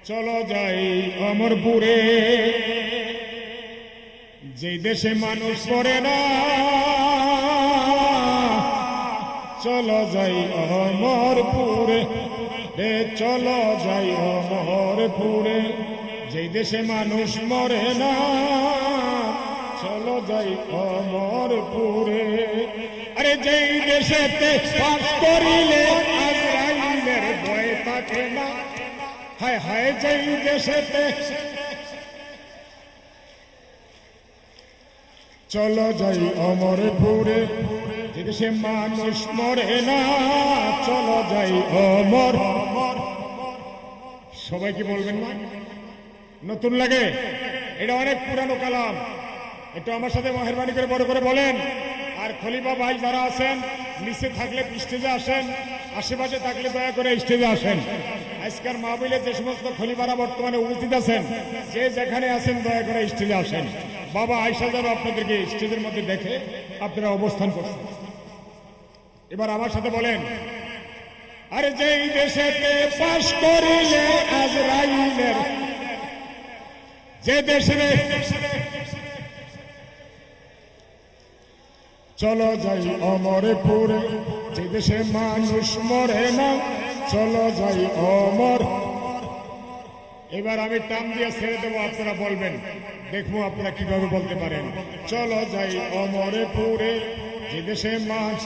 চলো যাই অমরপুরে, যে দেশে মানুষ মরে না। চলো যাই অমরপুরে রে, চলো যাই অমরপুরে, যে দেশে মানুষ মরে না। চলো যাই অমরপুরে। আরে যেই দেশেতে পাপ করিলে আজরাইলের ভয় থাকে না। হায় হায়, যেই দেশেতে চলো যাই অমরপুরে, যে দেশে মানুষ মরে না। চলো যাই অমর। সবাই কি বলবেন না? নতুন লাগে? এটা অনেক পুরানো কালাম। একটু আমার সাথে মেহেরবানি করে বড় করে বলেন। আর খলিফা ভাই যারা আছেন নিচে থাকলে স্টেজে আসেন, আশেপাশে থাকলে দয়া করে স্টেজে আসেন। আজকের মাহফিলে যে সমস্ত খলিফারা বর্তমানে উপস্থিত আছেন, যে যেখানে আছেন দয়া করে স্টেজে আসেন। বাবা আয়েশা যেন আপনাদেরকে স্টেজের মধ্যে দেখে আপনারা অবস্থান করছেন। এবার আমার সাথে বলেন, আরে যেই দেশেতে পাশ করিলে আজরাইলের, যে দেশে চলো যাই অমরপুরে, যে দেশে মানুষ মরে না। চলো যাই অমর। এবার আমি টান দিয়ে ছেড়ে দেবো, আপনারা বলবেন, দেখবো আপনারা কিভাবে বলতে পারেন। চলো যাই অমরপুরে, যে দেশে মানুষ।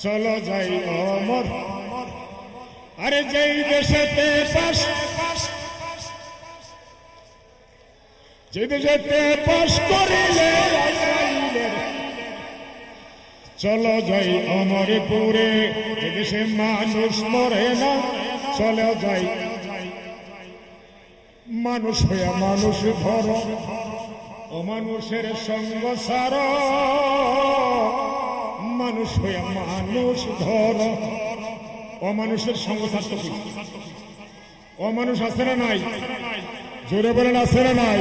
চলো যাই অমর। আরে যেই দেশেতে পাশ, যে দেশেতে পাশ করিলে চলো যাই অমরপুরে, যে দেশে মানুষ মরে না। চলো যাই মানুষ হইয়া মানুষ ধর, অমানুষের সঙ্গ সার। মানুষ হইয়া মানুষ ধর, অমানুষের সঙ্গ ছাড়তে কি? অমানুষ আছে না নাই? জোরে বলেন আছে না নাই?